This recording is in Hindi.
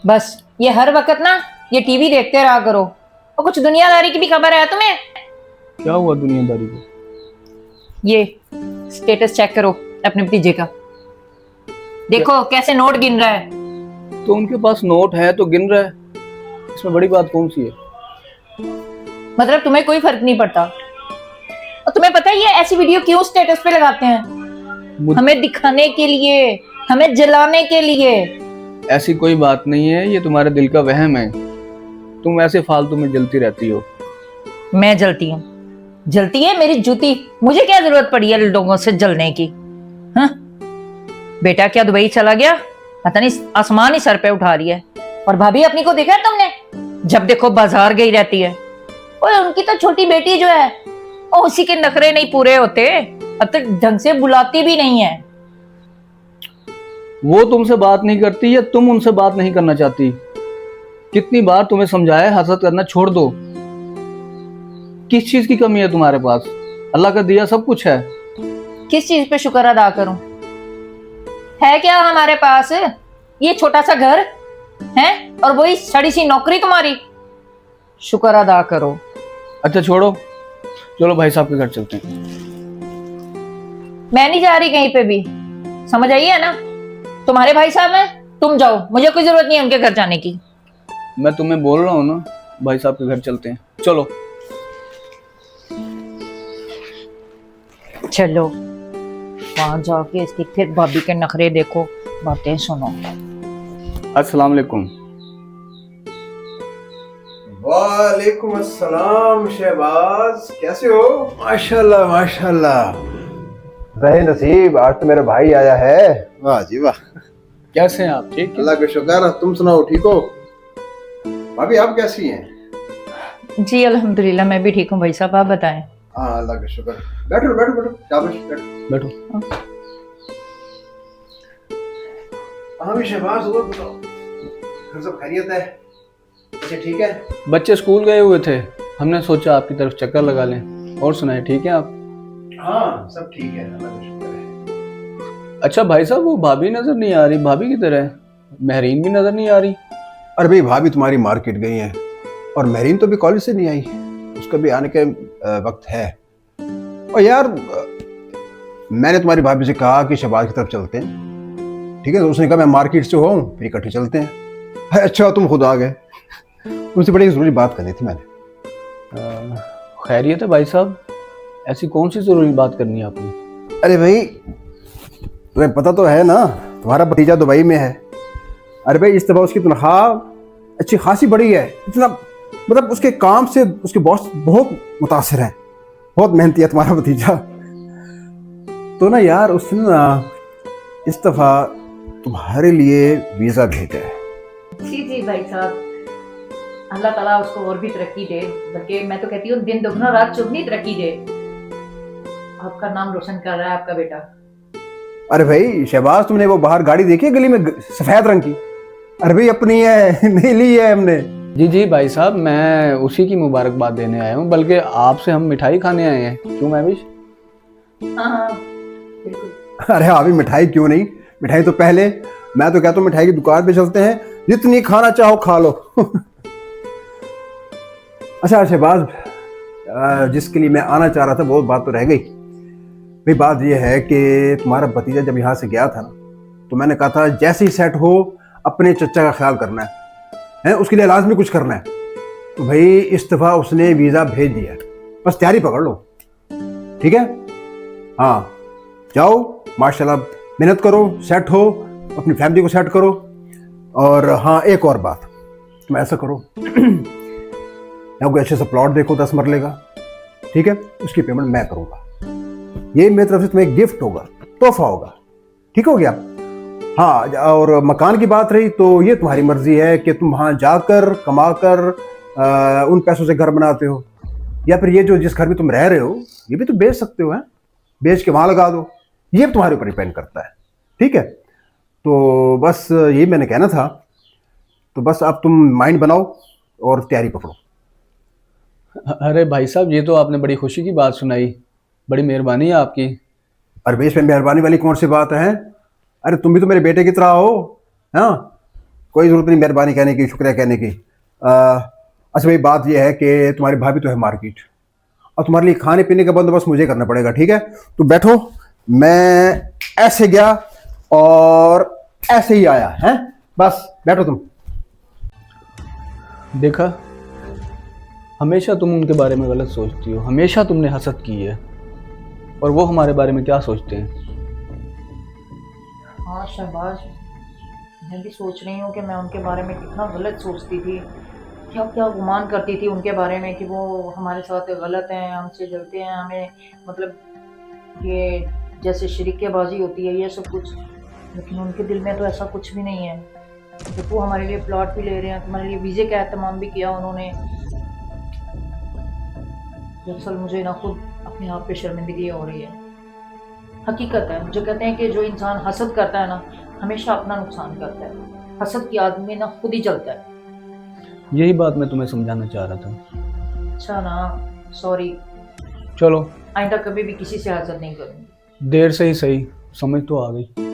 बस ये हर वक्त ना ये टीवी देखते रहा करो। और कुछ दुनियादारी की भी खबर है तुम्हें? क्या हुआ दुनियादारी को? ये स्टेटस चेक करो अपने भतीजे का। देखो कैसे नोट गिन रहा है। तो उनके पास नोट है तो गिन रहा है, इसमें बड़ी बात कौन सी है? मतलब तुम्हें कोई फर्क नहीं पड़ता? और तुम्हें पता है ये ऐसी वीडियो क्यों स्टेटस पे लगाते हैं? हमें दिखाने के लिए, हमें जलाने के लिए। ऐसी कोई बात नहीं है, ये तुम्हारे दिल का वहम है। तुम ऐसे फालतू में जलती रहती हो। मैं जलती हूँ? जलती है मेरी जूती। मुझे क्या जरूरत पड़ी है लोगों से जलने की? हाँ? बेटा क्या दुबई चला गया? पता नहीं आसमान ही सर पे उठा रही है। और भाभी अपनी को देखा है तुमने? जब देखो बाजार गई रहती है। और उनकी तो छोटी बेटी जो है वो उसी के नखरे नहीं पूरे होते, अब तक ढंग से बुलाती भी नहीं है। वो तुमसे बात नहीं करती या तुम उनसे बात नहीं करना चाहती? कितनी बार तुम्हें समझाया हसद करना छोड़ दो। किस चीज की कमी है तुम्हारे पास? अल्लाह का दिया सब कुछ है। किस चीज पे शुक्र अदा करूं? है क्या हमारे पास? ये छोटा सा घर है और वही सड़ी सी नौकरी तुम्हारी। शुक्र अदा करो। अच्छा छोड़ो, चलो भाई साहब के घर चलते हैं। मैं नहीं जा रही कहीं पे भी, समझ आई है ना? तुम्हारे भाई साहब हैं, तुम जाओ, मुझे कोई जरूरत नहीं है उनके घर जाने की। मैं तुम्हें बोल रहा हूँ ना, भाई साहब के घर चलते हैं, चलो। चलो वहां जाके इसकी फिर भाभी के नखरे देखो, बातें सुनो। अस्सलाम वालेकुम। वालेकुम अस्सलाम शहबाज, कैसे हो? माशाल्लाह माशाल्लाह। रहे नसीब, आज तो मेरा भाई आया है। वाह जी वाह। कैसे हैं आप? ठीक है, अल्लाह का शुक्र। तुम सुनाओ, ठीक हो? भाभी आप कैसी हैं? जी अल्हम्दुलिल्लाह मैं भी ठीक हूँ भाई साहब, आप बताएं। हाँ अल्लाह का शुक्र। बैठो बैठो बैठो, शाबाश बैठो। बैठो। हाँ भी शहबाज, और बताओ, घर सब खैरियत है? अच्छा ठीक है। बच्चे स्कूल गए हुए थे, हमने सोचा आपकी तरफ चक्कर लगा लें। और सुनाए, ठीक है आप? हाँ सब ठीक है, अल्लाह का शुक्र है। अच्छा भाई साहब, वो भाभी नजर नहीं आ रही, भाभी की तरह महरीन भी नजर नहीं आ रही। अरे भाई भाभी तुम्हारी मार्केट गई है और महरीन तो भी कॉलेज से नहीं आई, उसका भी आने के वक्त है। और यार मैंने तुम्हारी भाभी से कहा कि शहबाज की तरफ चलते हैं, ठीक है? तो उसने कहा मैं मार्केट से हूँ, फिर इकट्ठे चलते हैं। अच्छा तुम खुद आ गए, तुमसे बड़ी जरूरी बात करनी थी मैंने। खैरियत है भाई साहब? ऐसी कौन सी जरूरी बात करनी है आपने? अरे भाई तुम्हें पता तो है ना, तुम्हारा भतीजा दुबई में है। अरे भाई इस दफा उसकी तनख्वाह अच्छी खासी बढ़ी है, इतना मतलब उसके काम से उसके बॉस बहुत मुतासिर हैं, बहुत मेहनती है तुम्हारा भतीजा। तो ना यार उसने ना इस दफा तुम्हारे लिए वीजा भेजा है। जी जी भाई साहब, अल्लाह ताला उसको और भी तरक्की दे, बल्कि मैं तो कहती हूँ दिन दुगना रात चौगनी तरक्की दे। आपका नाम रोशन कर रहा है आपका बेटा। अरे भाई शहबाज, तुमने वो बाहर गाड़ी देखी है गली में, सफेद रंग की? अरे भाई अपनी है, नहीं ली है हमने। जी जी भाई साहब, मैं उसी की मुबारकबाद देने आया हूँ, बल्कि आपसे हम मिठाई खाने आए हैं। क्यों महविश? हाँ हाँ बिल्कुल। अरे अभी मिठाई क्यों नहीं, मिठाई तो पहले। मैं तो कहता हूँ मिठाई की दुकान पे चलते हैं, जितनी खाना चाहो खा लो। अच्छा शहबाज, जिसके लिए मैं आना चाह रहा था वो बात तो रह गई। भाई बात यह है कि तुम्हारा भतीजा जब यहाँ से गया था ना, तो मैंने कहा था जैसे ही सेट हो अपने चचा का ख्याल करना है, उसके लिए लाजमी कुछ करना है। तो भाई इस दफ़ा उसने वीज़ा भेज दिया, बस तैयारी पकड़ लो, ठीक है? हाँ जाओ माशाल्लाह, मेहनत करो, सेट हो, अपनी फैमिली को सेट करो। और हाँ एक और बात, तुम ऐसा करो, यहाँ कोई अच्छे से प्लॉट देखो 10 मरले का, ठीक है? उसकी पेमेंट मैं करूँगा, ये मेरी तरफ से तुम्हें गिफ्ट होगा, तोहफा होगा, ठीक हो गया? हाँ और मकान की बात रही तो ये तुम्हारी मर्जी है कि तुम वहाँ जाकर कमाकर उन पैसों से घर बनाते हो, या फिर ये जो जिस घर में तुम रह रहे हो ये भी तो बेच सकते हो, है? बेच के वहाँ लगा दो, ये तुम्हारे ऊपर डिपेंड करता है, ठीक है? तो बस यही मैंने कहना था। तो बस अब तुम माइंड बनाओ और तैयारी पकड़ो। अरे भाई साहब, ये तो आपने बड़ी खुशी की बात सुनाई, बड़ी मेहरबानी है आपकी। अरे बेश में मेहरबानी वाली कौन सी बात है? अरे तुम भी तो मेरे बेटे की तरह हो, हाँ? कोई ज़रूरत नहीं मेहरबानी कहने की, शुक्रिया कहने की। अच्छा भाई, बात यह है कि तुम्हारी भाभी तो है मार्केट, और तुम्हारे लिए खाने पीने का बंदोबस्त मुझे करना पड़ेगा, ठीक है? तो बैठो, मैं ऐसे गया और ऐसे ही आया है, बस बैठो तुम। देखा, हमेशा तुम उनके बारे में गलत सोचती हो, हमेशा तुमने हसद की है, और वो हमारे बारे में क्या सोचते हैं। हाँ शहबाज, मैं भी सोच रही हूँ कि मैं उनके बारे में कितना गलत सोचती थी, क्या क्या गुमान करती थी उनके बारे में कि वो हमारे साथ गलत हैं, हमसे जलते हैं, हमें मतलब ये जैसे शरीकेबाजी होती है ये सब कुछ। लेकिन उनके दिल में तो ऐसा कुछ भी नहीं है। देखो हमारे लिए प्लॉट भी ले रहे हैं, तुम्हारे लिए वीज़े का एहतमाम भी किया उन्होंने। दरअसल मुझे ना खुद अपने आप पे शर्मिंदगी हो रही है। हकीकत है, जो कहते हैं कि जो इंसान हसद करता है ना, हमेशा अपना नुकसान करता है। हसद की आदमी ना खुद ही जलता है। यही बात मैं तुम्हें समझाना चाह रहा था। अच्छा ना, सॉरी, चलो, आइंदा कभी भी किसी से हसद नहीं करूँगी। देर से ही सही, समझ तो आ गई।